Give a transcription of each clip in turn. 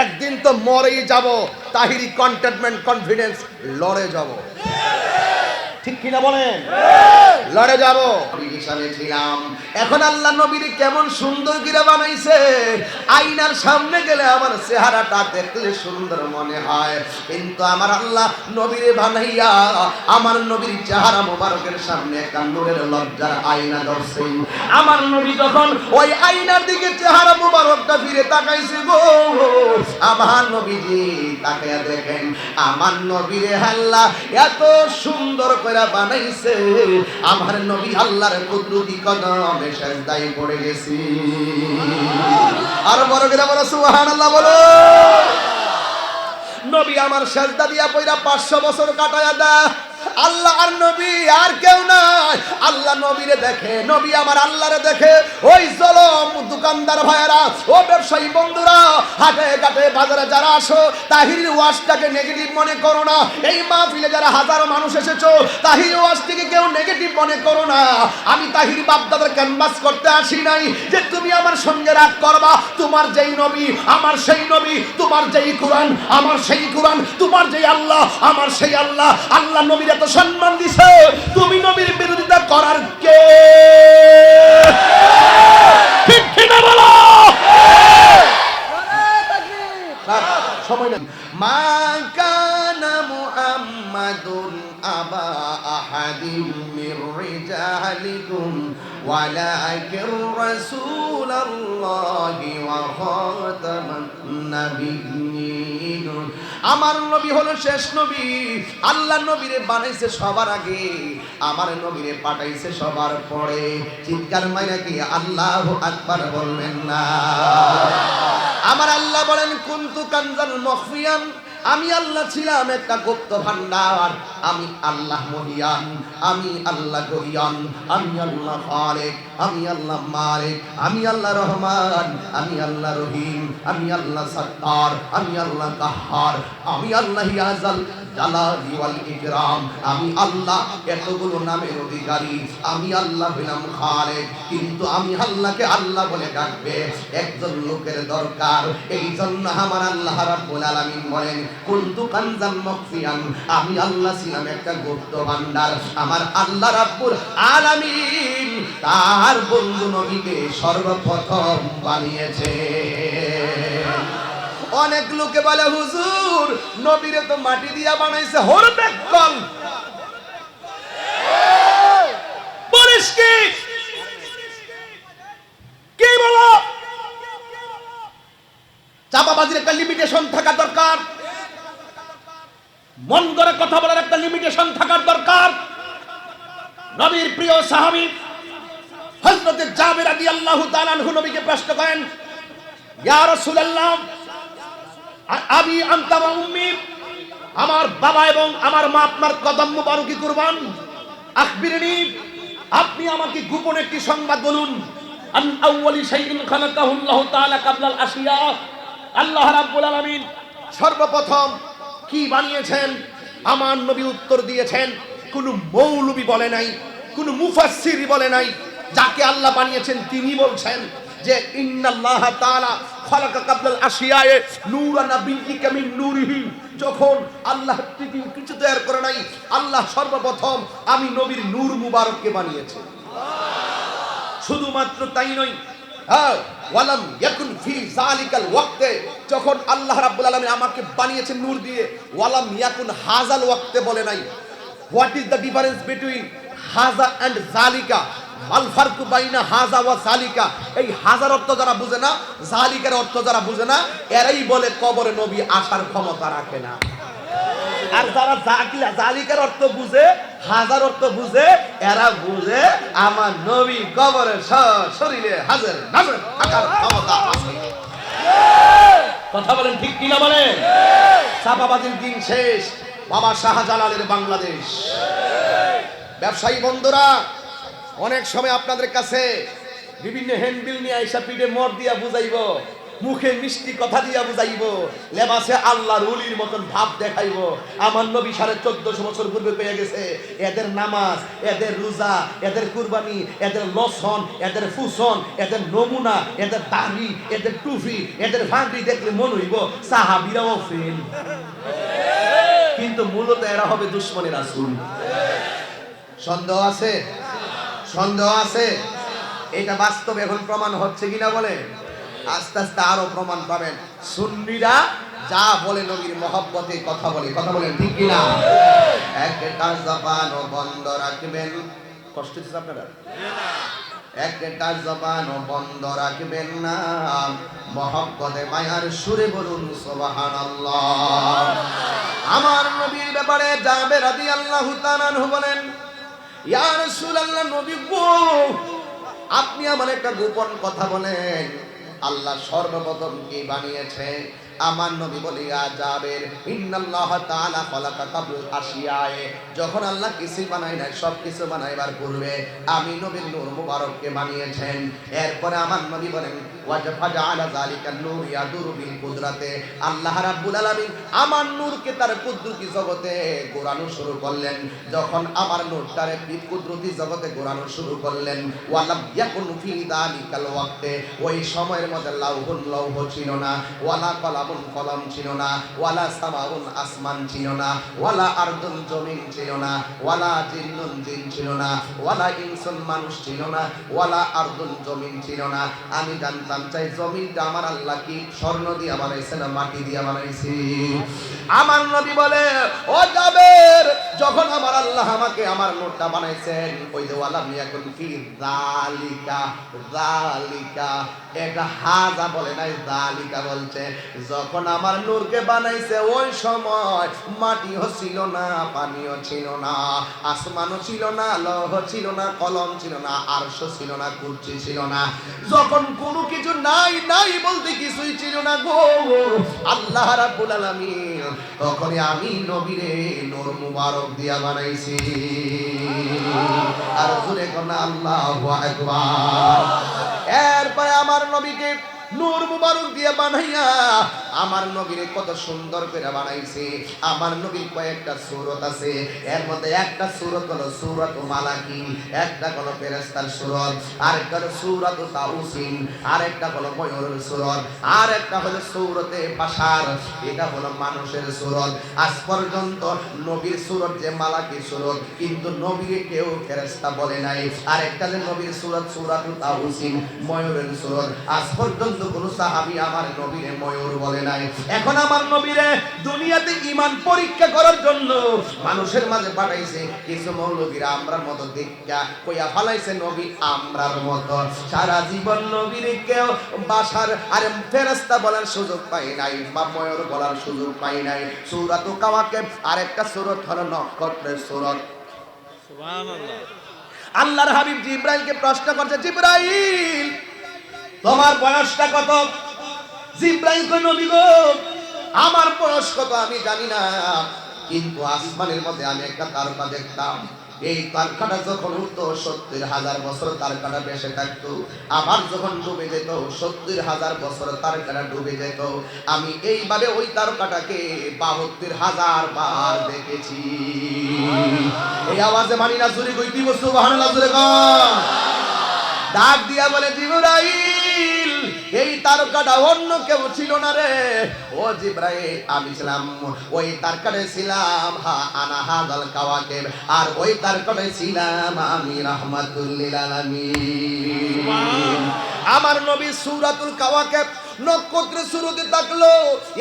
একদিন তো মরেই যাব, তাহিরি কন্টেনমেন্ট কনফিডেন্স লড়ে যাব, ঠিক কিনা বলেন? লড়ে যাব। বিশালে ছিলাম, এখন আল্লাহ নবীর কেমন সুন্দর করে বানাইছে, আয়নার সামনে গেলে আমার চেহারাটা দেখলে সুন্দর মনে হয়, কিন্তু আমার আল্লাহ নবীরে বানাইয়া আমার নবীর চেহারা মোবারকের সামনে একটা নূরের লজ্জার আয়না ধরছে। আমার নবী যখন ওই আয়নার দিকে চেহারা মোবারকটা ফিরে তাকাইছে গো, আমার নবীজি তাকায়া দেখেন আমার নবীরে আল্লাহ এত সুন্দর করে বানাইছে, আমার নবী আল্লাহর কুদরতি কদমে সেজদায় পড়ে গেছি। আর বড় করে বলো সুবহানাল্লাহ বলো। নবী আমার সেজদা দিয়া পয়রা 500 বছর কাটায়া দেয়। আল্লাহ আর নবী আর কেউ নাই। আল্লাহ নবীরে দেখে, নবী আমার আল্লাহরে দেখে। ওই জলম দোকানদার ভাইয়েরা, ও ব্যবসায়ী বন্ধুরা, হাটে ঘাটে বাজারে যারা আসো, তাহিরির ওয়াজটাকে নেগেটিভ মনে করো না। এই মাহফিলে যারা হাজারো মানুষ এসেছো, তাহিরির ওয়াজটিকে কেউ নেগেটিভ মনে করো না। আমি তাহিরি বাপদাদার ক্যানভাস করতে আসি নাই যে তুমি আমার সঙ্গে রাগ করবা। তোমার যেই নবী আমার সেই নবী, তোমার যেই কোরআন আমার সেই কোরআন, তোমার যেই আল্লাহ আমার সেই আল্লাহ। আল্লাহ নবীর এত সম্মান দিছে, তুমি নবীর বিরোধিতা করার কে? ঠিক কিনা বলো? সময় নেই। মা কানা মুহাম্মাদুন আবা আহাদিম মির রিজালিকুম ওয়ালাকিন রাসূলুল্লাহি ওয়া খাতামান নাবিয়্যিন। আমার নবী হলো শেষ নবী। আল্লাহ নবীরে বানাইছে সবার আগে, আমার নবীরে পাঠাইছে সবার পরে। চিৎকার মাইরা কি আল্লাহু আকবার বলবেন না? আমার আল্লাহ বলেন কুনতু কানজান মখফিয়ান, আমি আল্লাহ ছিলাম একটা গুপ্ত ভান্ডার। আমি আল্লাহ মহিয়ান, আমি আল্লাহ গহিয়ান, আমি আল্লাহ খালিক, আমি আল্লাহ মালিক, আমি আল্লাহ রহমান, আমি আল্লাহ রহিম, আমি আল্লাহ সত্তার, আমি আল্লাহ কাহ্হার, আমি আল্লাহ ইয়াজাল জালালি ওয়াল ইকরাম। আমি আল্লাহ এতগুলো নামের অধিকারী। আমি আল্লাহ হইলাম খালিক, কিন্তু আমি আল্লাহকে আল্লাহ বলে ডাকবে একজন লোকের দরকার। এই জন্য আমার আল্লাহ রাব্বুল আলামিন বলেন কুনতু কানজাম মখফিয়ান, আমি আল্লাহ ছিলাম একটা গুপ্ত ভান্ডার। আমার আল্লাহ রাব্বুল আলামিন তার বন্ধু নবীকে সর্বপ্রথম বানিয়েছে। অনেক লোকে বলে হুজুর নবীরে তো মাটি দিয়া বানাইছে, হরবে কল বলিস কি বলো? চাপাবাজির একটা লিমিটেশন থাকা দরকার, মন করে কথা বলার একটা লিমিটেশন থাকার দরকার। নবীর প্রিয় সাহাবী হযরত জাবের রাদিয়াল্লাহু তাআলা আনহু নবীকে প্রশ্ন করেন, ইয়া রাসূলুল্লাহ আবি আনতা ওয়া উম্মি, আমার বাবা এবং আমার মা আপনার কদম মুবারকি কুরবান। আখবিরনি, আপনি আমাকে গোপন একটি সংবাদ বলুন। আন আউয়ালি শাইইন খালাকাহু আল্লাহু তাআলা ক্বাবলাল আশিয়া, আল্লাহ রাব্বুল আলামিন সর্বপ্রথম কি বানিয়েছেন? আমার নবী উত্তর দিয়েছেন, কোন মৌলবী বলে নাই, কোন মুফাসসির বলে নাই, যাকে আল্লাহ বানিয়েছেন তিনি বলছেন যে ইন্নাল্লাহ তাআলা খালাকা ক্বাবলাল আশিয়ায়ে নূরান নাবিয়্যিকা মিন নূরিহি। যখন আল্লাহ পৃথিবী কিছু তৈরি করে নাই, আল্লাহ সর্বপ্রথম আমি নবীর নূর মুবারককে বানিয়েছেন। শুধুমাত্র তাই নয়, ওয়ালাম ইয়াকুন ফি যালিকাল ওয়াক্তে, যখন আল্লাহ রাব্বুল আলামিন আমাকে বানিয়েছেন নূর দিয়ে, ওয়ালাম ইয়াকুন হাযাল ওয়াক্তে বলে নাই। What is the difference between হাযা এন্ড যালিকা? মাল ফারকু বাইনা হাযা ওয়া যালিকা? এই হাজার অর্থ যারা বুঝে না, যালিকার অর্থ যারা বুঝে না, এরাই বলে কবরে নবী আসার ক্ষমতা রাখে না। আর যারা জালিকার অর্থ বুঝে, হাজার অর্থ বুঝে, এরা বুঝে আমার নবী কবরে শরীরে হাজার নাজর থাকার ক্ষমতা আছে। কথা বলেন ঠিক কিনা বলেন? চাপাবাজির দিন শেষ, বাবা শাহজালালের বাংলাদেশ। ব্যবসায়ী বন্ধুরা, অনেক সময় আপনাদের কাছে বিভিন্ন হ্যান্ডবিল নিয়ে আইসা পিঠে মর দিয়া বুঝাইব মুখে মিষ্টি কথা দিয়া বুঝাইবো, লেবাসে আল্লাহর ওলির মতন ভাব দেখাইবো। আমার নবী 1450 বছর পূর্বে পেয়ে গেছে এদের নামাজ, এদের রোজা, এদের কুরবানি, এদের লসন, এদের ফুসন, এদের নমুনা, এদের দাড়ি, এদের টুপি, এদের ভাঙড়ি দেখলে মনে হইব সাহাবীরাও ফেল, কিন্তু মূলত এরা হবে দুশমনের রাসূল। সন্দেহ আছে? সন্দেহ আছে? এটা বাস্তব এখন প্রমাণ হচ্ছে কিনা বলে? আস্তে আস্তে আরো প্রমাণ পাবেন। সুন্নিরা যা বলে নবীর মহব্বতে কথা বলে, কথা বলেন ঠিক কিনা? একটা জবানও বন্ধ রাখবেন। কষ্ট হচ্ছে আপনারা? একটা জবানও বন্ধ রাখবেন না, মহব্বতে মায়ার সুরে বলুন সুবহানাল্লাহ। আমার নবীর ব্যাপারে জাবের রাদিয়াল্লাহু তাআলা আনহু বলেন, ইয়া রাসূলুল্লাহ, নবী গো, আপনি আমার একটা গোপন কথা বলেন, আল্লাহ সর্বপ্রথম কি বানিয়েছে? আমার নবী বলে, ইয়া জাবের, ইন্নাল্লাহ তাআলা খালাকা কাবল আশিয়ায়ে, যখন আল্লাহ কিছু বানায় না, সব কিছু বানাইবার পূর্বে আমি নবীর নূর মুবারককে বানিয়েছেন। এরপরে আমার নবী বলেন, ওয়াজফাজআলা যালিকা নূর ইয়াদুরু বিল কুদরাতে, আল্লাহ রাব্বুল আলামিন আমার নূরকে তার কুদরতি জগতে ঘোরানো শুরু করলেন। যখন আমার নূরটারে কুদরতি জগতে ঘোরানো শুরু করলেন, ওয়ালাম ইয়াকুন ফি যালিকাল ওয়াক্তে, ওই সময়ের মধ্যে লাউহুন লৌহ ছিল না, ওয়ালা কলামুন কলম ছিল না, ওয়ালা সামাউন আসমান ছিল না, ওয়ালা আরদুন জমিন ছিল না, ওয়ালা জিন্নুন জিন ছিল না, ওয়ালা ইনসুন মানুষ ছিল না, ওয়ালা আরদুন জমিন ছিল না। আমি জানতাম চাই জমিনটা আমার আল্লাহ কি স্বর্ণ দিয়ে বানাইছে না মাটি দিয়ে বানাইছে? আমার নবী বলে, ও জাবের, যখন আমার আল্লাহ আমাকে আমার নূরটা বানাইছেন, ওই যে ওয়ালাম ইয়াকুন ফি যালিকা, যালিকা, এটা হাজা বলে নাই, যালিকা বলছে। যখন আমার নূরকে বানাইছে ওই সময় মাটিও ছিল না, পানিও ছিল না, আসমানও ছিল না, লৌহ ছিল না, কলম ছিল না, আরশ ছিল না, কুরসি ছিল না। যখন কোনো কিছু নাই নাই বলতে কিছুই ছিল না গো আল্লাহ রাব্বুল আলামিন, তখনই আমি নবীরে নূর মুবারক দিয়া বানাইছি। আর জোরে কোন আল্লাহু আকবার। এরপরে আমার নবীকে নূর মুবারক দিয়ে বানাইয়া আমার নবীরে কত সুন্দর করে বানাইছে। আমার নবীর কয়েকটা সূরত আছে, এর মধ্যে একটা সূরত হলো সূরাতুল মালাকি, একটা হলো ফেরেশতার সূরত, আরেকটা হলো সূরাতুল তাউসিন, আরেকটা হলো ময়ূরের সূরত, আরেকটা হলো সূরতে বাশার, এটা হলো মানুষের সূরত। আজ পর্যন্ত নবীর সূরত যে মালাকি সূরত, কিন্তু নবীকে কেউ ফেরেশতা বলে নাই। আরেকটা যে নবীর সূরত সূরাতুল তাউসিন, ময়ূরের সূরত, আজ পর্যন্ত কোন সাহাবী আমার নবীরে ময়ূর বলে নাই। এখন আমার নবীরে দুনিয়াতে ঈমান পরীক্ষা করার জন্য মানুষের মাঝে পাঠাইছে। কিছু মৌলবীরা আমরার মতো দেখা কইয়া ফালাইছে নবী আমরার মতো। সারা জীবন নবীরে কেউ বাশার আর ফেরেশতা বলার সুযোগ পায় নাই, বা ময়ূর বলার সুযোগ পায় নাই। সূরাতুল কাওয়াকিব আরেকটা সূরত হলো নক্ষত্রের সূরত। সুবহানাল্লাহ। আল্লাহর হাবিব জিবরাইলকে প্রশ্ন করছে, জিবরাইল তোমার বয়সটা কত? জিবরাইল কয়, নবী গো, আমার বয়স কত আমি জানি না, কিন্তু আসমানের মধ্যে আমি একটা তারকা দেখতাম। এই তারকাটা যখন উঠতো 70,000 বছর তারকাটা বেঁচে থাকতো। আবার যখন ডুবে যেত 70,000 বছর তারকাটা ডুবে যেত। আমি এইভাবে ওই তারকাটাকে 72,000 বার দেখেছি। এই আওয়াজে মানি না জোরে কইতি সুবহানাল্লাহ, জোরে কর। ডাক দিয়া বলে, জিবরাইল এই তারকাটা অন্য কেউ ছিল না রে। ও জিবরাইল, আমি ছিলাম ওই তারকাটা, ছিলাম আনা হাযাল কাওয়াকিব, আর ওই তারকাটা ছিলাম আমি রাহমাতুল লিল আলামিন। আমার নবী সূরাতুল কাওয়াকিব নক্ষত্রের শুরুতে থাকলো।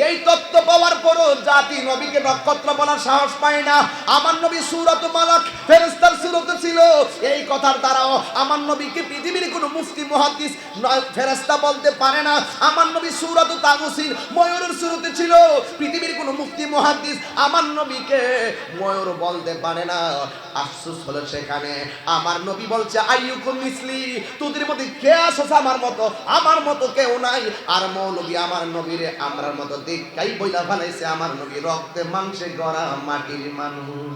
এই তত্ত্ব পাওয়ার পরও জাতি নবীকে নক্ষত্র বলার সাহস পায় না। আমার নবী সূরাতুল মালাক ফেরেশতার সূরতে ছিল। এই কথার দ্বারাও আমার নবীকে পৃথিবীর কোনো মুফতি মুহাদ্দিস ফেরেশতা বলতে পারে না। আমার নবী সূরাতুল তাগুসিন ময়ূরের সূরতে ছিল। পৃথিবীর কোনো মুফতি মুহাদ্দিস আমার নবীকে ময়ূর বলতে পারে না। আফসোস হলো সেখানে আমার নবী বলছে, আইয়ুকুম মিসলি, তোদের মধ্যে কে আছস আমার মতো? আমার মতো কেউ নাই। আর মৌলবী আমার নবীরে আমরার মতো দেখাই বইলা ফেলাইছে। আমার নবী রক্তে মাংসে গড়া মাটির মানুষ।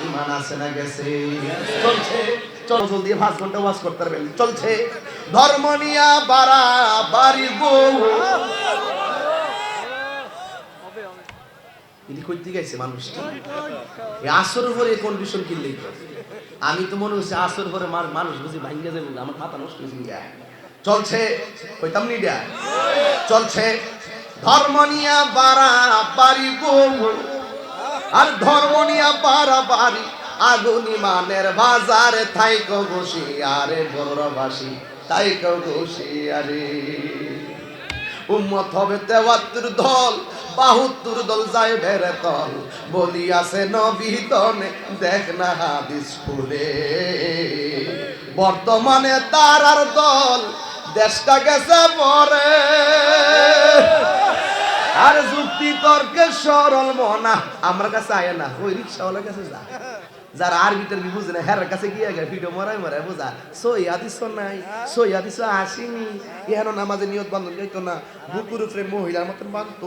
ঈমান আছে না গেছে? চলছে। চলো জলদি 5 ঘন্টা ওয়াজ করতে পারবেন। চলছে। ধর্ম নিয়া বাড়াবাড়ি গো। এটি কই দিকে গেছে মানুষটা এই আসরের পরে কন্ডিশন কিনলেই তো। আমি তো মনে হচ্ছে আসরের পরে মানুষ বুঝি ভাঙ্গে যাবে, আমার মাথা নষ্ট হয়ে যায়। চলছে কইতাম নি দিয়া চলছে ধর্ম নিয়া বাড়াবাড়ি গো, আর ধর্ম নিয়া বাড়াবাড়ি আগুন ইমানের বাজারে থাইকো বসিয়ারে বড়বাসী থাইকো বসিয়ারে। উম্মত হবে ৭৩ দল ৭২ দল যায় বেড়ে তল, বলিয়াছে নবী তনে দেখ না হাদিস খুলে। বর্তমানে তার আর দল দেশটা গেছে পরে, আর যুক্তি তর্কে সরল মনা আমার কাছে আয় না, ওই রিক্সাওয়ালার কাছে যা, যারা আরবি টারবি বুঝে না হেরার কাছে গিয়ে গে ভিডিও মরাই মরাই বোঝা সই হাদিস নাই, সই হাদিস আসেনি, এখানে নামাজে নিয়ত বান্ধন যাইতো না, বুকুর উপরে মহিলার মতন বান্ধ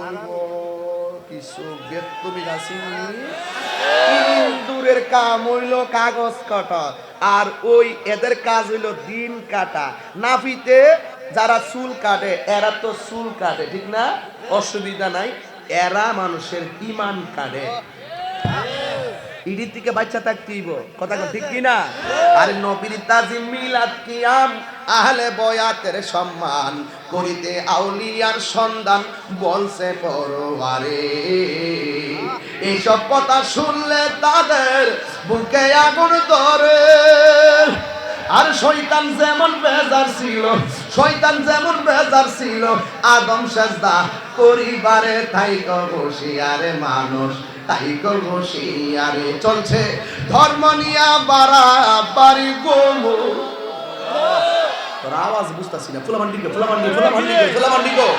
কিছু বেতমি আসেনি। দূরের কাম হইল কাগজ কাটা, আর ওই এদের কাজ হইল দিন কাটা। নাফিতে যারা চুল কাটে এরা তো চুল কাটে, ঠিক না? অসুবিধা নাই, এরা মানুষের ইমান কাটে। ইডির থেকে বাচ্চা থাকতেইব, কথা ঠিক কিনা? আর নবীর তাজিম মিলাদ কিয়াম আহলে বয়াতের সম্মান করিতে আউলিয়ার সন্ধান বলছে পরওয়ারে। এইসব কথা শুনলে তাদের বুকে আগুন ধরে। আর শয়তান যেমন বেজার ছিল, শয়তান যেমন বেজার ছিল আদম সেজদা করিবারে থাইকো বসিয়ারে মানুষ থাইকো বসিয়ারে। চলছে ধর্ম নিয়া বাড়াবাড়ি গো। তোর আওয়াজ বুঝতাছি না, ফুলামান্ডি গো ফুলামান্ডি ফুলামান্ডি গো ফুলামান্ডি গো,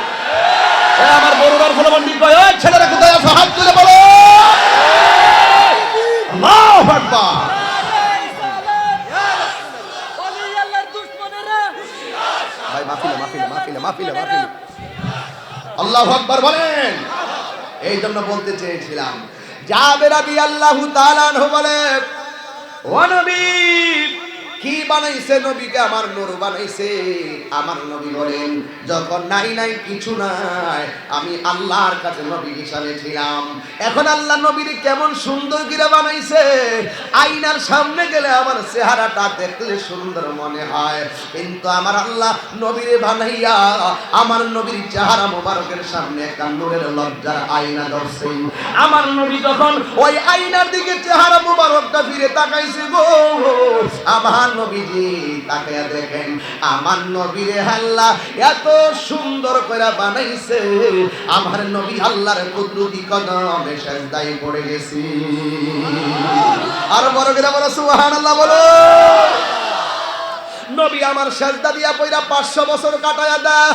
এ আমার বড়ুয়ার ফুলামান্ডি গো। এই ছেলেরা কোথায় আছো হাত তুলে বলো আল্লাহু আকবার। ভাই মাহফিলে মাহফিলে মাহফিলে মাহফিলে মাহফিলে আল্লাহু আকবার বলেন। এই জন্য বলতে চেয়েছিলাম, জাবের রাদিয়াল্লাহু তাআলা আনহু বলে, ও নবী কি বানাইছে নবীকে? আমার নূর বানাইছে। আমার নবী বলেন, যখন নাই নাই কিছু নাই আমি আল্লাহর কাছে নবী হিসাবে ছিলাম, এখন আল্লাহ নবীর কেমন সুন্দর করে বানাইছে। আয়নার সামনে গেলে আমার চেহারাটা দেখলে সুন্দর মনে হয়, কিন্তু আমার আল্লাহ নবীরে বানাইয়া আমার নবীর চেহারা মোবারকের সামনে একটা নূরের লজ্জার আয়না ধরছে। আমার নবী যখন ওই আয়নার দিকে চেহারা মোবারকটা ফিরে তাকাইছে গো, আমার নবীজি তাকায়া দেখেন আমার নবীরে আল্লাহ এত সুন্দর করে বানাইছে, আমার নবী আল্লাহর কুদরতি কদমে সেজদায় পড়ে গেছে। আর বড় করে বলো সুবহানাল্লাহ বলো। নবী আমার সেজদা দিয়া পয়রা 500 বছর কাটায়া দেয়।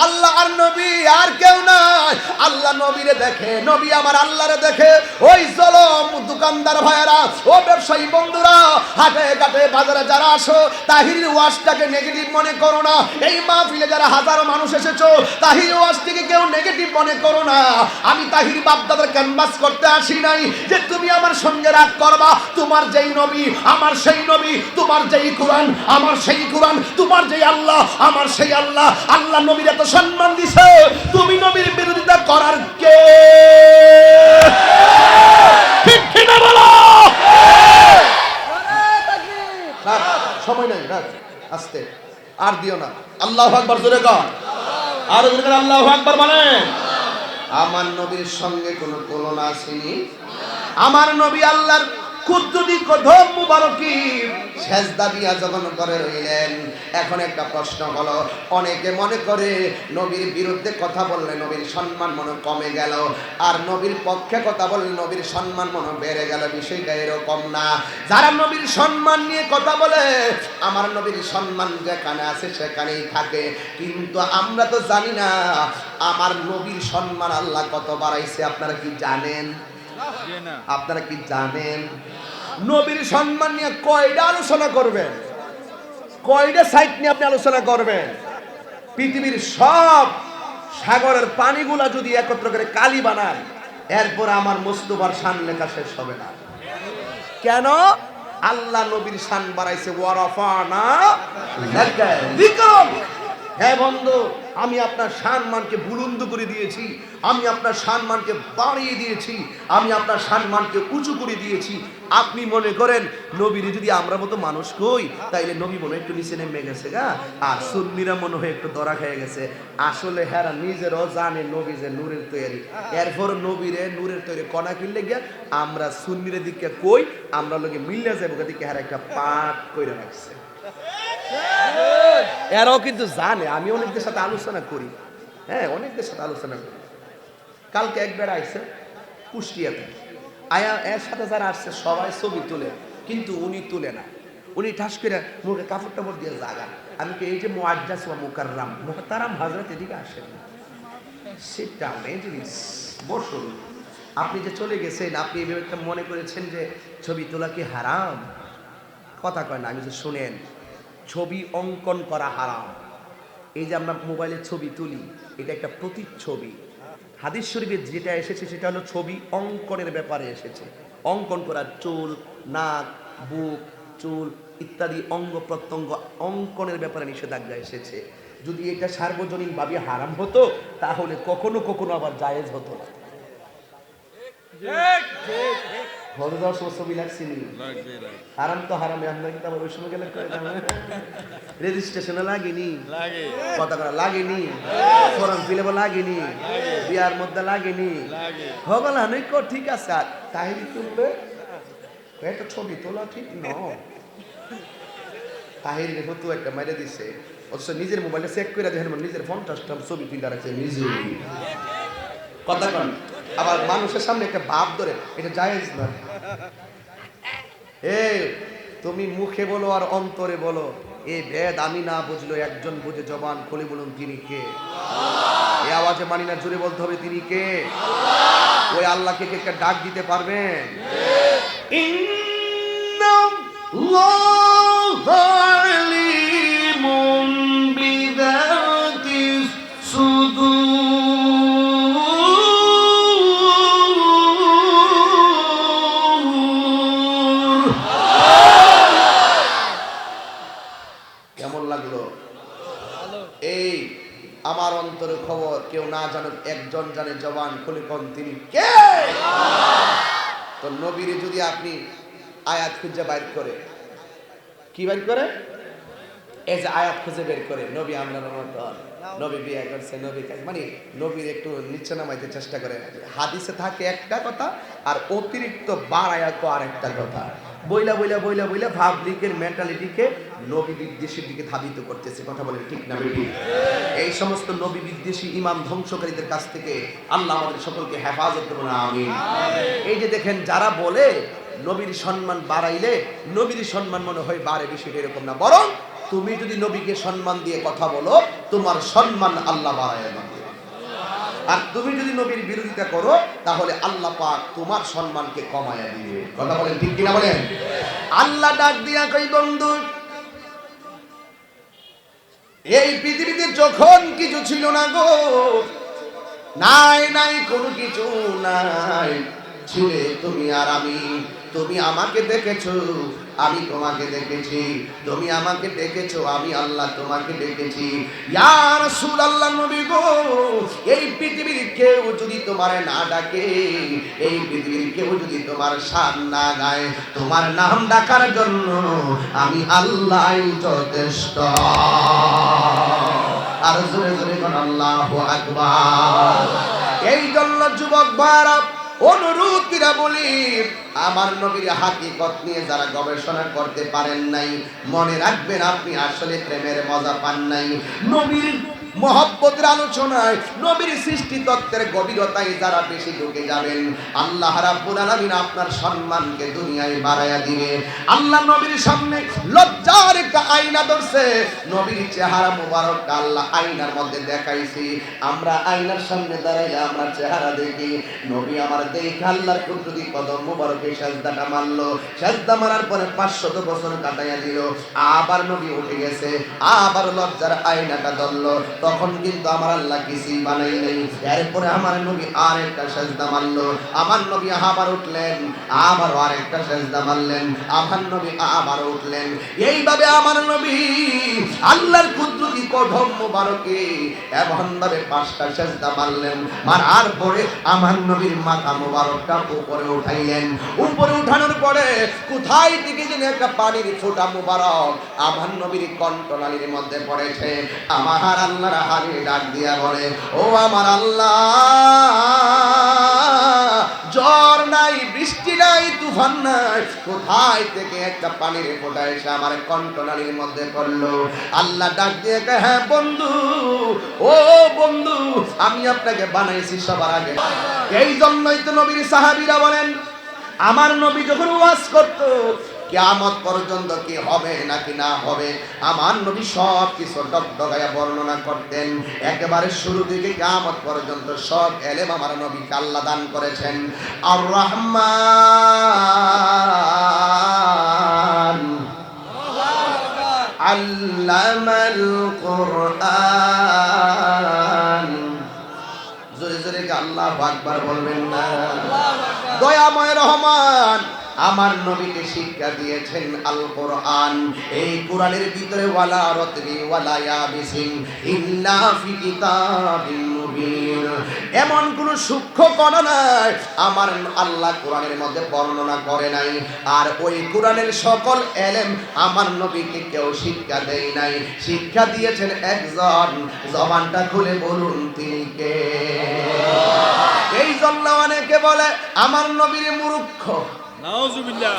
আল্লাহ আর নবী আর কেউ নাই। আল্লাহ নবীরে দেখে, নবী আমার আল্লাহরে দেখে। ওই জলম দোকানদার ভাইয়েরা, ও ব্যবসায়ী বন্ধুরা, হাটে ঘাটে বাজারে যারা আসো, তাহির ওয়াজটাকে নেগেটিভ মনে করো না। এই মাহফিলে যারা হাজারো মানুষ এসেছো, তাহির ওয়াজটাকে কেউ নেগেটিভ মনে করো না। আমি তাহির বাপদাদার ক্যানভাস করতে আসি নাই যে তুমি আমার সঙ্গে রাগ করবা। তোমার যেই নবী আমার সেই নবী, তোমার যেই কোরআন আমার সেই কোরআন, তোমার যেই আল্লাহ আমার সেই আল্লাহ। আল্লাহ নবীর এত সম্মান দিছে, তুমি নবীর বিরোধিতা করার কে? ঠিক কিনা বলো? সময় নাই, আস্তে আর দিও না। আল্লাহু আকবার জোরে কর, আর জোরে কর আল্লাহু আকবার বলেন। আমার নবীর সঙ্গে কোনো তুলনা আসেনি। আমার নবী আল্লাহর কুদরতি কদম মুবারকি সেজদা দিয়া যখন করে রইলেন। এখন একটা প্রশ্ন হলো, অনেকে মনে করে নবীর বিরুদ্ধে কথা বললে নবীর সম্মান মনে কমে গেল, আর নবীর পক্ষে কথা বললে নবীর সম্মান মনে বেড়ে গেল। বিষয়টা এরকম না। যারা নবীর সম্মান নিয়ে কথা বলে, আমার নবীর সম্মান যেখানে আছে সেখানেই থাকে, কিন্তু আমরা তো জানি না আমার নবীর সম্মান আল্লাহ কত বাড়াইছে। আপনারা কি জানেন? আপনারা কি জানেন নবীর সম্মান নিয়ে কয়টা আলোচনা করবেন? কয়টা সাইট নিয়ে আপনি আলোচনা করবেন? পৃথিবীর সব সাগরের পানিগুলা যদি একত্র করে কালি বানান, এরপর আমার মুস্তাফার শান লেখা শেষ হবে না। কেন? আল্লাহ নবীর শান বাড়াইছে, ওয়ারাফানা লাকা যিকরাক। হ্যাঁ বন্ধু, আমি আপনার সম্মানকে বুলন্দ করে দিয়েছি, আমি আপনার সম্মানকে বাড়িয়ে দিয়েছি, আমি আপনার সম্মানকে উঁচু করে দিয়েছি। আপনি মনে করেন নবীর যদি আমরা মতো মানুষ কই, তাইলে নবী মনে একটু নিচে নেমে গেছে গা, আর সুন্নিরা মনে হয় একটু ধরা খেয়ে গেছে। আসলে হ্যাঁ নিজেরও জানে নবী যে নূরের তৈরি, এরপর নবীরে নূরের তৈরি কণা কিনলে গিয়া আমরা সুন্নিরের দিকে কই, আমরা লোকে মিললে যাবো দিকে হ্যাঁ একটা পাঠ করে রাখছে। এরাও কিন্তু জানে, আমি অনেকদের সাথে আলোচনা করি, হ্যাঁ অনেকদের সাথে আলোচনা করি। কালকে একবার আইসে কুষ্টিয়াতে, আয়া এর সাথে যারা আসছে সবাই ছবি তুলে, কিন্তু উনি তুলে না। উনি ঠাস করে মুখে কাপড় টাপড় দিয়ে জাগান। আমি কি এই যে মুআজ্জাজ ওয়া মুকাররাম মুহতারাম হযরত এদিকে আসেন, সিট ডাউন, এই জিনিস বসুন। আপনি যে চলে গেছেন, আপনি এই ব্যাপারটা মনে করেছেন যে ছবি তোলা কি হারাম? কথা কয় না, আমি যে শুনেন, ছবি অঙ্কন করা হারাম। এই যে আমরা মোবাইলে ছবি তুলি, এটা একটা প্রতিচ্ছবি। হাদিস শরীফে যেটা এসেছে সেটা হলো ছবি অঙ্কনের ব্যাপারে এসেছে। অঙ্কন করা, চুল, নাক, বুক, চুল ইত্যাদি অঙ্গ প্রত্যঙ্গ অঙ্কনের ব্যাপারে নিষেধাজ্ঞা এসেছে। যদি এটা সার্বজনীনভাবে হারাম হতো, তাহলে কখনো কখনো আবার জায়েজ হতো না। হারাম তো হারামে, আমরা কিন্তু আবার ওই সময় গেলে রেজিস্ট্রেশনে লাগেনি, কথা করা লাগেনি, ফর্ম ফিল আপ লাগেনি, বিয়ার মধ্যে লাগেনি, হগল হানিক ঠিক আছে। আর তাহিরি তুলবে একটা ছবি তোলা ঠিক নয়। তাহির ফটো একটা মেরে দিছে, অথচ নিজের মোবাইলে চেক করে দেখেন নিজের 50টা ছবি তুলে রাখছে নিজে। কথা কন, আবার মানুষের সামনে একটা ভাব ধরে, এটা জায়েজ না। এই তুমি মুখে বলো আর অন্তরে বলো, এই ভেদ আমি না বুঝলো একজন বুঝে, জবান খুলে বলুন তিনি কে? এই আওয়াজে মানি না, জোরে বলতে হবে তিনি কে? ওই আল্লাহকে কে ডাক দিতে পারবেন? কেমন লাগলো? এই আমার অন্তরে খবর কেউ না জানুক, একজন জানে, জবান খুলে কোন তিনি কে? তো নবীর যদি আপনি আয়াত খুঁজে বাইর করে, কি বাইর করে? এই যে আয়াত খুঁজে বের করে, নবী আমরা নবী বিয়ে করছে, নবী মানে নবীর একটু নিচে নামাইতে চেষ্টা করে। হাদিসে থাকে একটা কথা, আর অতিরিক্ত বাড়ায়া তো আর একটা কথা। বইলা বইলা বইলা বইলা পাবলিকের মেন্টালিটিকে নবী বিদ্বেষীর দিকে ধাবিত করতেছে। কথা বলেন ঠিক না বেটি? এই সমস্ত নবী বিদ্বেষী ইমাম ধ্বংসকারীদের কাছ থেকে আল্লাহ আমাদের সকলকে হেফাজত করুন, আমিন। এই যে দেখেন, যারা বলে নবীর সম্মান বাড়াইলে নবীর সম্মান মনে হয় বাড়ে, বিষয়টা এরকম না। বরং তুমি যদি নবীকে সম্মান দিয়ে কথা বলো, তোমার সম্মান আল্লাহ বাড়ায় দেবে। আর তুমি যদি নবীর বিরোধিতা করো, তাহলে আল্লাহ পাক তোমার সম্মানকে কমায়া দিবে। কথা বলেন ঠিক কিনা বলেন? আল্লাহ ডাক দিয়া কই, বন্ধু এই পৃথিবীতে যখন কিছু ছিল না গো, নাই নাই কোনো কিছু নাই, ছিলে তুমি আর আমি। তুমি আমাকে দেখেছো, আমি তোমাকে দেখেছি, তুমি আমাকে ডেকেছো, আমি আল্লাহ তোমাকে ডেকেছি। ইয়া রাসূলুল্লাহ, নবী গো, এই পৃথিবীর কেউ যদি তোমারে না ডাকে, এই পৃথিবীর কেউ যদি তোমার শান না গায়, তোমার নাম ডাকার জন্য আমি আল্লাহই যথেষ্ট। আর জোরে জোরে কোন আল্লাহু আকবার। এই জন্য যুবক ভাইরা অনুরোধ কিরা বলি, আমার নবীর হাকিকত নিয়ে যারা গবেষণা করতে পারেন নাই, মনে রাখবেন আপনি আসলে প্রেমের মজা পান নাই। নবীর মহব্বতের আলোচনায়, নবীর সৃষ্টি তত্ত্বের গভীরতায় যারা বেশি ঢুকে যাবেন, আল্লাহ রাব্বুল আলামিন আপনার সম্মানকে দুনিয়ায় বাড়ায়া দিবে। আল্লাহ নবীর সামনে লজ্জার একটা আয়না ধরছে, নবীর চেহারা মুবারকটা আল্লাহ আয়নার মধ্যে দেখাইছি। আমরা আয়নার সামনে দাঁড়াইলে আমরা চেহারা দেখি, নবী আমার দেখে আল্লাহর কুদরতি কদম মুবারকে সাজদাটা মারলো। সাজদা মারার পরে 500 বছর কাটাইয়া দিল, আবার নবী উঠে গেছে, আবার লজ্জার আয়নাটা ধরলো। তখন কিন্তু আমার আল্লাহ কিছুই বানাই নাই। এরপরে আমার নবী আরেকটা সেজদা মারলো, আমার নবী আবার উঠলেন, আবার আরেকটা সেজদা মারলেন, আমার নবী আবার উঠলেন। এইভাবে আমার নবী আল্লাহর কুদরতি কদম মোবারকে এমন ভাবে 5টা সেজদা মারলেন। মারার পরে আমার নবীর মাথা মোবারকটা উপরে উঠাইলেন। উপরে উঠানোর পরে কোথায় থেকে যেন একটা পানির ফোঁটা মোবারক আমার নবীর কণ্ঠনালীর মধ্যে পড়েছে। আমার আল্লাহর হাতে ডাক দিয়া বলে, ও আমার আল্লাহ, ঝড় নাই, বৃষ্টি নাই, তুফান নাই, কোথায় থেকে একটা পানির ফোঁটা এসে আমার কণ্ঠনালীর মধ্যে পড়লো। আল্লাহ ডাক দিয়ে কয়, হ্যাঁ বন্ধু, ও বন্ধু, আমি আপনাকে বানাইছি সবার আগে। এই জন্যই তো নবীর সাহাবীরা বলেন, আমার নবী যখন ওয়াজ করতো কিয়ামত পর্যন্ত কি হবে নাকি না হবে, আমার নবী সব কিছু ডগডগায়া বর্ণনা করতেন। একেবারে শুরু থেকে কিয়ামত পর্যন্ত সব এলেম আমার নবীকে আল্লাহ দান করেছেন। আর রহমান আল্লামাল কুরআন। জোরে জোরে আল্লাহু আকবার বলবেন না? দয়াময় রহমান আমার নবীকে শিক্ষা দিয়েছেন আল কোরআন। এই কোরআনের ভিতরে ওয়ালা রাতবি ওয়ালা ইয়াবিসিন ইল্লা ফি কিতাবিন মুবিন, এমন কোন সূক্ষ্ম কণা নাই আমার আল্লাহ কোরআনের মধ্যে বর্ণনা করে নাই। আর ওই কোরআনের সকল এলেম আমার নবীকে কেউ শিক্ষা দেয় নাই, শিক্ষা দিয়েছেন একজন। জবানটা খুলে বলুন তিনি কে? এই জন্য অনেকে বলে আমার নবীর মূর্খ। নাউজুবিল্লাহ।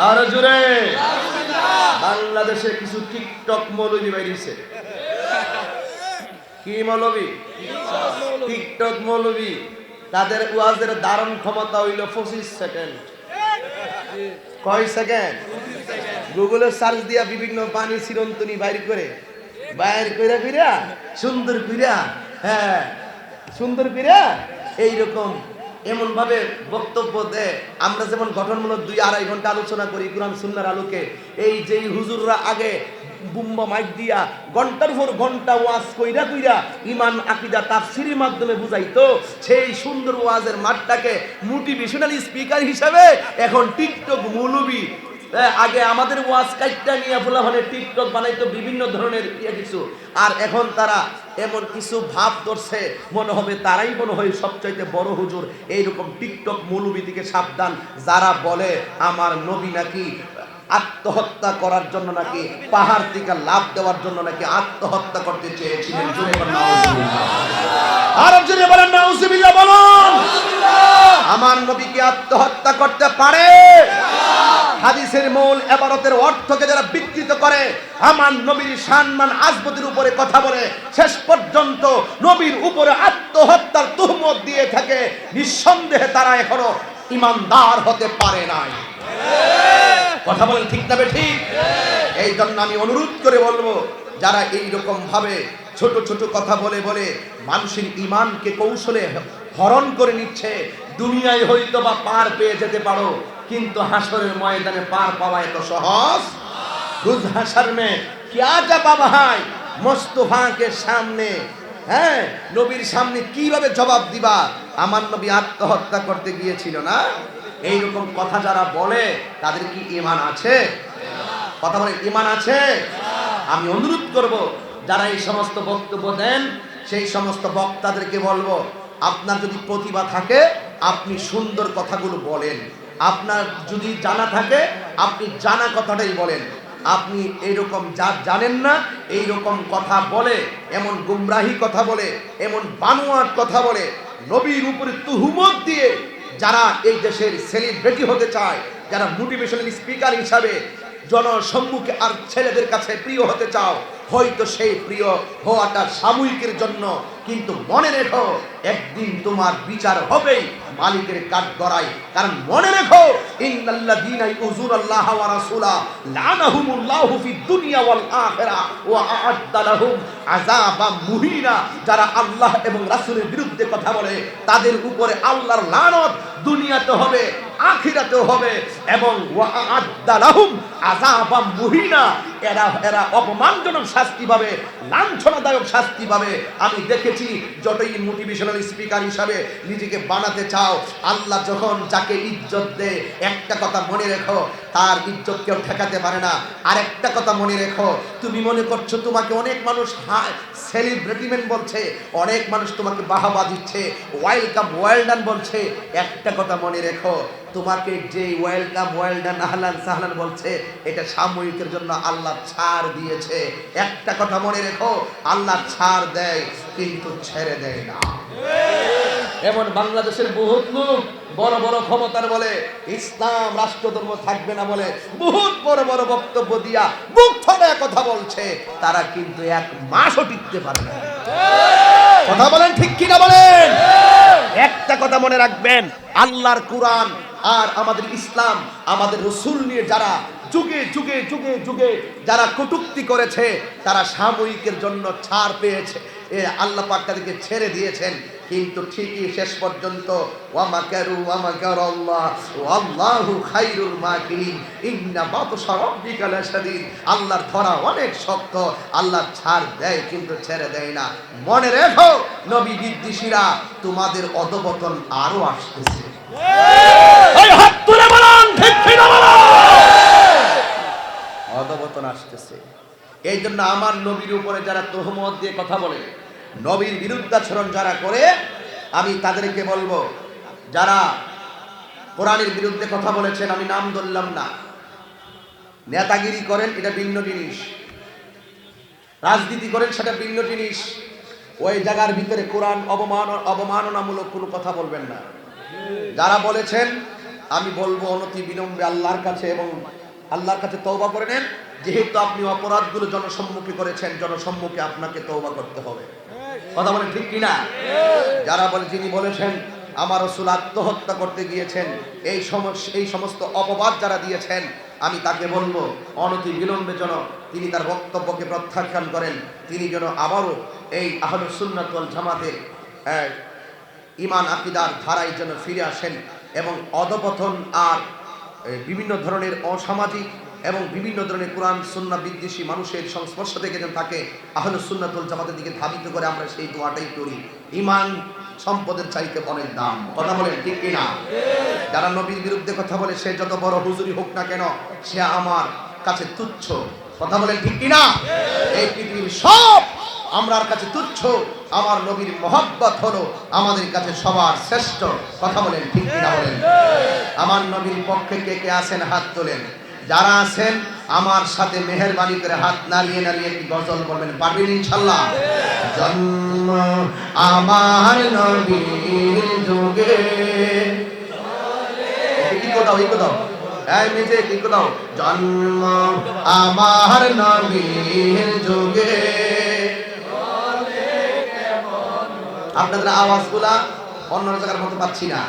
আর জোরে বাংলাদেশে কিছু টিকটক মৌলবি বাইরেছে। কি মৌলবি? টিকটক মৌলবি। তাদের ওয়াজের ধারণ ক্ষমতা হইল 25 সেকেন্ড। কয় সেকেন্ড? গুগলে সার্চ দিয়া বিভিন্ন বাণী চিরন্তনী বাইর করে কইরা সুন্দর কইরা, হ্যাঁ সুন্দর কইরা এইরকম এমন ভাবে বক্তব্য দেয়। আমরা যেমন গঠনমূলক 2-2.5 ঘন্টা আলোচনা করি কোরআন সুন্নাহর আলোকে, এই যেই হুজুররা আগে বুম্বা মাইক দিয়া ঘন্টার পর ঘন্টা ওয়াজ কইরা ঈমান আকীদা তাফসীরের মাধ্যমে বুঝাইতো, সেই সুন্দর ওয়াজের মাঠটাকে মোটিভেশনাল স্পিকার হিসেবে এখন টিকটক মৌলবি। আগে আমাদের ওয়াজ কাইটটা নিয়ে ফুলাফানে টিকটক বানাইতো বিভিন্ন ধরনের কিছু, আর এখন তারা এমন কিছু ভাব ধরছে মনে হবে তারাই মনে হয় সবচাইতে বড় হুজুর। এইরকম টিকটক মৌলবি থেকে সাবধান। যারা বলে আমার নবী নাকি আত্মহত্যা করার জন্য, নাকি পাহাড় থেকে লাফ দেওয়ার জন্য নাকি আত্মহত্যা করতে চেয়েছিলেন, আর জোরে বলেন নাউজুবিল্লাহ বলুন। আমার নবী কি আত্মহত্যা করতে পারে? হাদিসের মূল ইবারতের অর্থকে যারা বিকৃত করে, আমার নবীর সম্মান আজমতের উপরে কথা বলে, শেষ পর্যন্ত নবীর উপরে আত্মহত্যার তুহমত দিয়ে থাকে, নিঃসন্দেহে তারা এখনো ঈমানদার হতে পারে নাই। কথা বলেন ঠিক না ঠিক? এই জন্য আমি অনুরোধ করে বলবো, যারা এইরকম ভাবে ছোট ছোট কথা বলে বলে মানুষের ঈমানকে কৌশলে হরণ করে নিচ্ছে, দুনিয়ায় হয়তো বা পার পেয়ে যেতে পারো, কিন্তু হাসরের ময়দানে পার পাওয়া এত সহজ? রোজ হাসর মে क्या जा पावा है मुस्तफा के सामने, হ্যাঁ নবীর সামনে কিভাবে জবাব দিবা? আমার নবী আত্মহত্যা করতে গিয়েছিল না? এইরকম কথা যারা বলে তাদের কি ঈমান আছে? কথা বলে ঈমান আছে? আমি অনুরোধ করব যারা এই সমস্ত বক্তব্য দেন সেই সমস্ত বক্তাদেরকে বলবো, আপনার যদি প্রতিভা থাকে আপনি সুন্দর কথাগুলো বলেন, আপনার যদি জানা থাকে আপনি জানা কথাটাই বলেন। আপনি এইরকম যা জানেন না এইরকম কথা বলে, এমন গুমরাহি কথা বলে, এমন বানোয়াট কথা বলে, নবীর উপরে তুহমত দিয়ে যারা এই দেশের সেলিব্রিটি হতে চায়, যারা মোটিভেশনাল স্পিকার হিসাবে জনসম্মুখে আর ছেলেদের কাছে প্রিয় হতে চাও, হয়তো সেই প্রিয় হওয়াটা সাময়িকের জন্য, কিন্তু মনে রেখো একদিন তোমার বিচার হবেই মালিকের কাঠগড়ায়। কারণ মনে রেখো ইন্নাল্লাযীনা ইউযুনাল্লাহা ওয়া রাসূলা লানাহুমুল্লাহু ফিদ দুনিয়া ওয়াল আখিরা ওয়া আ'আদ্দা লাহুম আযাবাম মুহিনা। যারা আল্লাহ এবং রাসূলের বিরুদ্ধে কথা বলে তাদের উপরে আল্লাহর লানত দুনিয়াতে হবে, আখিরাতেও হবে, এবং ওয়া'আদ্দা লাহুম আযাবাম মুহিনা, এরা অপমানজনক শাস্তি পাবে, লাঞ্ছনাদায়ক শাস্তি পাবে। আমি দেখেছি যতই মোটিভেশনাল স্পিকার হিসাবে নিজেকে বানাতে চাও, আল্লাহ যখন যাকে ইজ্জত দেয়, একটা কথা মনে রেখো, তার ইজ্জত কেউ ঠেকাতে পারে না। আর একটা কথা মনে রেখো, তুমি মনে করছো তোমাকে অনেক মানুষ সেলিব্রিটিমেন্ট বলছে, অনেক মানুষ তোমাকে বাহাবা দিচ্ছে, ওয়েলকাম ওয়েলডান বলছে, একটা কথা মনে রেখো, তোমাকে যে ওয়েলকাম ওয়েলডান আহলান সাহলান বলছে, এটা সাময়িকের জন্য আল্লাহ ছাড় দিয়েছে। একটা কথা মনে রেখো, আল্লাহ ছাড় দেয় কিন্তু ছেড়ে দেয় না। এমন বাংলাদেশের বহুত লোক বড় বড় ক্ষমতার বলে ইসলাম রাষ্ট্রধর্ম থাকবে না বলে বহুত বড় বড় বক্তব্য দিয়া মুখ ফোটায় কথা বলছে, তারা কিন্তু এক মাসও টিকতে পারে না। কথা বলেন ঠিক কিনা বলেন? একটা কথা মনে রাখবেন, আল্লাহর কোরআন আর আমাদের ইসলাম, আমাদের রসুল নিয়ে যারা যুগে যুগে যুগে যুগে যারা কটূক্তি করেছে, তারা সাময়িকের জন্য ছাড় পেয়েছে, আল্লাহ পাক তাদেরকে ছেড়ে দিয়েছেন, কিন্তু ঠিকই শেষ পর্যন্ত ওয়া মাকারু ওয়া মাকারাল্লাহ ওয়াল্লাহু খায়রুল মাকিরিন ইন্না বাতশা রাব্বিকা লাশাদীদ। আল্লাহর ধরা অনেক শক্ত, আল্লাহ ছাড় দেয় কিন্তু ছেড়ে দেয় না। মনে রেখো নবী বিদ্বেষীরা, তোমাদের অধঃপতন আরো আসতেছে। এই হাত তুলে বলুন ঠিক কিনা বলুন? অধঃপতন আসতেছে। এই জন্য আমার নবীর উপরে যারা তোহমত দিয়ে কথা বলে, নবীর বিরুদ্ধাচরণ যারা করে, আমি তাদেরকে বলবো, যারা কোরআনের বিরুদ্ধে কথা বলেছেন, আমি নাম ধরলাম না, নেতাগিরি করেন এটা ভিন্ন জিনিস, রাজনীতি করেন সেটা ভিন্ন জিনিস, ওই জায়গার ভিতরে কোরআন অবমাননামূলক কোনো কথা বলবেন না। যারা বলেছেন আমি বলবো অনতি বিলম্বে আল্লাহর কাছে এবং আল্লাহর কাছে তওবা করে নেন, যেহেতু আপনি অপরাধগুলো জনসম্মুখে করেছেন, জনসম্মুখে আপনাকে তওবা করতে হবে। কথা বলেন ঠিক কিনা? যারা বলে, যিনি বলেছেন আমার রাসূল আত্মহত্যা করতে গিয়েছেন, এই সমস্ত অপবাদ যারা দিয়েছেন, আমি তাকে বলবো অনতি বিলম্বে যেন তিনি তার বক্তব্যকে প্রত্যাখ্যান করেন, তিনি যেন আবারও এই আহলুস সুন্নাত ওয়াল জামাতের ঈমান আকীদার ধারায় যেন ফিরে আসেন, এবং অধঃপতন আর বিভিন্ন ধরনের অসামাজিক এবং বিভিন্ন ধরনের কোরআন সুন্নাহ বিদ্বেষী মানুষের সংস্পর্শ থেকে যেন তাকে আহলুস সুন্নাত ওয়াল জামাতের দিকে ধাবিত করে, আমরা সেই দোয়াটাই করি। ঈমান সম্পদের চাইতে অনেক দাম। কথা বলেন ঠিক কিনা? যারা নবীর বিরুদ্ধে কথা বলে, সে যত বড় হুজুরি হোক না কেন, সে আমার কাছে তুচ্ছ। কথা বলেন ঠিক কিনা? এই পৃথিবীর সব আমরার কাছে তুচ্ছ, আমার নবীর মহব্বত হলো আমাদের কাছে সবার শ্রেষ্ঠ। কথা বলেন ঠিক কিনা বলেন? আমার নবীর পক্ষে কে কে আছেন হাত তোলেন। যারা আছেন আমার সাথে মেহেরবানি করে হাত নাড়িয়ে নাড়িয়ে কি গজল বলবেন, পারবেন ইনশাআল্লাহ? জন্ম আমার নবীর যুগে, কি কোথাও এই কোথাও এই মেজে কি কোথাও, জন্ম আমার নবীর যুগে। আপনাদের আওয়াজগুলা অন্য জায়গার মতো পাচ্ছি না।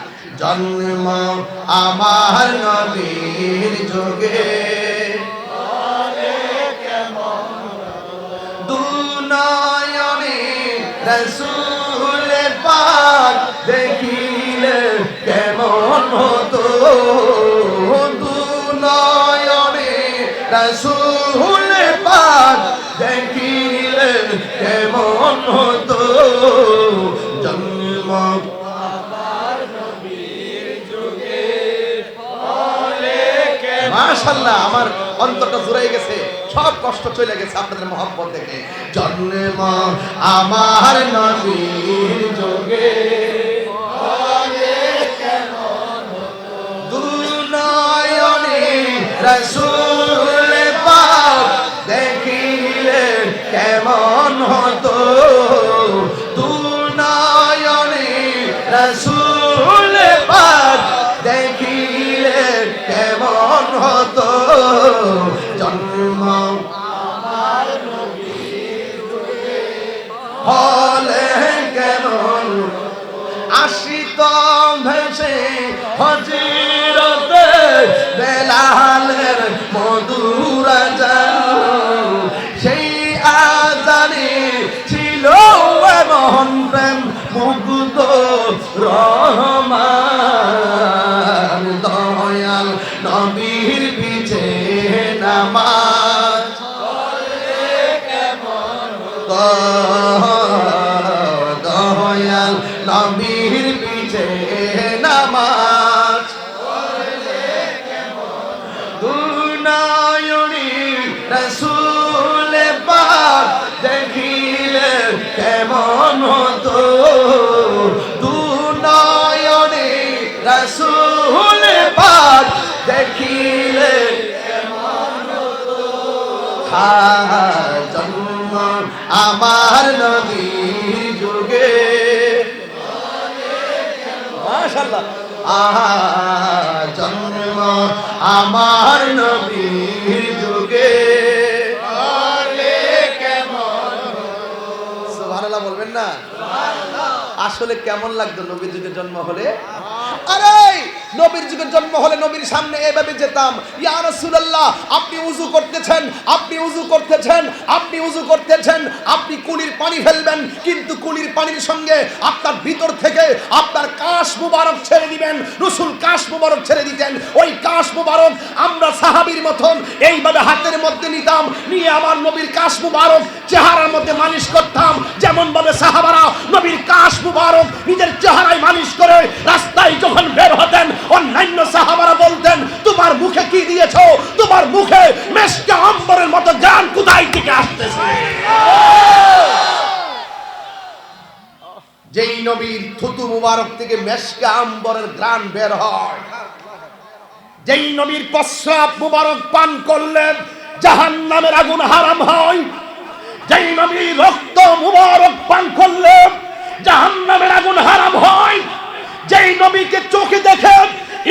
জন্ম আমার নবীর যুগে, দুনয়নে রাসূল পাক দেখিলে কেমন হতো, দুনয়নে রাসূল পাক দেখিলে কেমন হতো, জন্ম আমার নবীর যুগে হলে কেমন। মাশাআল্লাহ, আমার অন্তরটা জুড়ে গেছে, সব কষ্ট চলে গেছে আপনাদের মহব্বত দেখে। জন্ম আমার নবীর যুগে হলে কেমন হতো, দুনয়নে রাসূল পাক দেখিলে কেমন হতো, দুনয়নে রাসূল পাক দেখিলে কেমন হতো, জন্ম আমার নবীর যুগে হলে কেমন। আসিত ভেসে হযরতে বেলালের মধুর আযান, সেই আযানে ছিল এমন প্রেম মুগ্ধ রহমান। জন্ম আমার নবীর যুগে হলে কেমন। সুবহানাল্লাহ বলবেন না? আসলে কেমন লাগতো নবীর যুগে জন্ম হলে? আরে নবীর যুগে জন্ম হলে নবীর সামনে এভাবে যেতাম, ইয়া রাসূলুল্লাহ আপনি ওযু করতেছেন, আপনি ওযু করতেছেন, আপনি ওযু করতেছেন, আপনি কুলির পানি ফেলবেন, কিন্তু কুলির পানির সঙ্গে আপনার ভিতর থেকে আপনার কাশ মুবারক ছেড়ে দিবেন। রাসূল কাশ মুবারক ছেড়ে দিতেন। ওই কাশ মুবারক আমরা সাহাবীর মতন এইভাবে হাতের মধ্যে নিতাম, নিয়ে আমার নবীর কাশ মুবারক চেহারার মধ্যে মালিশ করতাম, যেমন ভাবে সাহাবারা নবীর কাশ মুবারক নিজের চেহারায় মালিশ করে রাস্তায় যখন বের হতেন অন্যান্য সাহাবারা বলতেন তোমার মুখে কি দিয়েছো, তোমার মুখে মেশকে আম্বরের মতো গান কোথায় থেকে আসতেছে। যেই নবীর থুতু মুবারক থেকে মেশকে আম্বরের গান বের হয়, যেই নবীর প্রস্রাব মুবারক পান করলে জাহান্নামের আগুন হারাম হয়, যেই নবীর রক্ত মুবারক পান করলে জাহান্নামের আগুন হারাম হয়, যেই নবীকে চোখে দেখে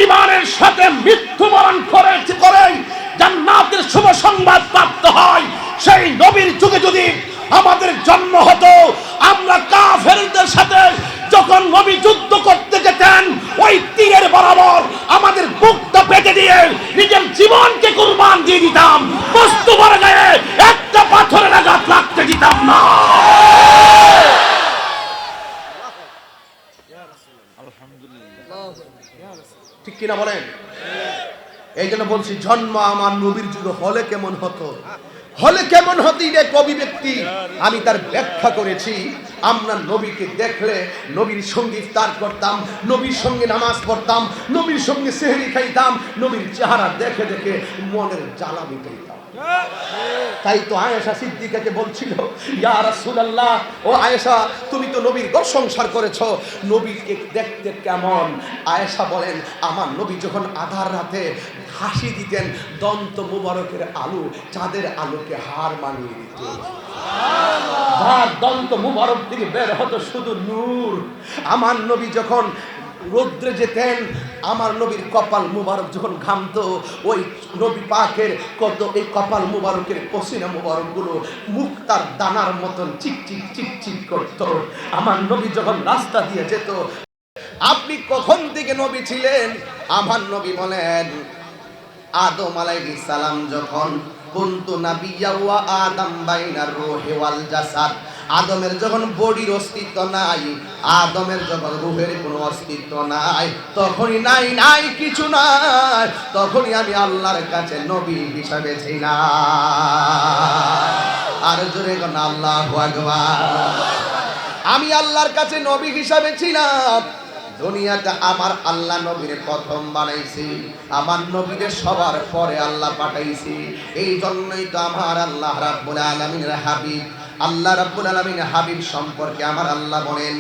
ঈমানের সাথে মৃত্যুবরণ করে জান্নাতের শুভ সংবাদ প্রাপ্ত হয়, সেই নবীর যুগে যদি আমাদের জন্ম হতো, আমরা কাফেরদের সাথে যখন নবী যুদ্ধ করতে যেতেন ওই তীরের বরাবর আমাদের বুকটা পেতে দিয়ে নিজের জীবনকে কুরবান দিয়ে দিতাম, বস্তু বড় গায়ে একটা পাথরের আঘাত লাগতে দিতাম না। ঠিক কিনা বলেন? এই জন্য বলছি জন্ম আমার নবীর যুগে হলে কেমন হতো, হলে কেমন হতো রে কবি ব্যক্তি। আমি তার ব্যাখ্যা করেছি। আমরা নবীকে দেখলে নবীর সঙ্গে ইফতার করতাম, নবীর সঙ্গে নামাজ পড়তাম, নবীর সঙ্গে সেহরি খাইতাম, নবীর চেহারা দেখে দেখে মনের জ্বালা মিটাইতাম। তাই তো আয়েশা সিদ্দিকাকে বলছিল, ইয়া রাসূলুল্লাহ, ও আয়েশা তুমি তো নবীর ঘর সংসার করেছো, নবীকে দেখতে কেমন? আয়েশা বলেন আমার নবী যখন আধার রাতে হাসি দিতেন দন্ত মুবারকের আলো চাঁদের আলোকে হার মানিয়ে দিত। যার দন্ত মুবারক থেকে বের হতো শুধু নূর। আমার নবী যখন রৌদ্রে যেতেন, আমার নবীর কপাল মুবারক যখন ঘামতো, ওই নবী পাকের কত এই কপাল মুবারকের পসিনা মুবারক গুলো মুক্তার দানার মতন চিকচিক চিকচিক করত। আমার নবী যখন রাস্তা দিয়ে যেত, আপনি কখন থেকে নবী ছিলেন? আমার নবী বলেন আদম আলাইহিস সালাম যখন কুনতু নাবিয়্যা ওয়া আদম বাইনার রূহি ওয়াল জাসাদ, আদমের যখন বডির অস্তিত্ব নাই, আদমের যখন রূহের কোনো অস্তিত্ব নাই, তখনই নাই কিছু নাই, তখনই আমি আল্লাহর কাছে নবী হিসাবে ছিলাম। আর জোরে কোন আল্লাহু আকবার। আমি আল্লাহর কাছে নবী হিসাবে ছিলাম। দুনিয়াতে আমার আল্লাহ নবীরে প্রথম বানাইছি, আমার নবীরে সবার পরে আল্লাহ পাঠাইছি। এই জন্যই তো আমার আল্লাহ রাব্বুল আলামিনের হাবিব, আল্লাহ রাব্বুল আলামিনের হাবিব সম্পর্কে আমার আল্লাহ বলেন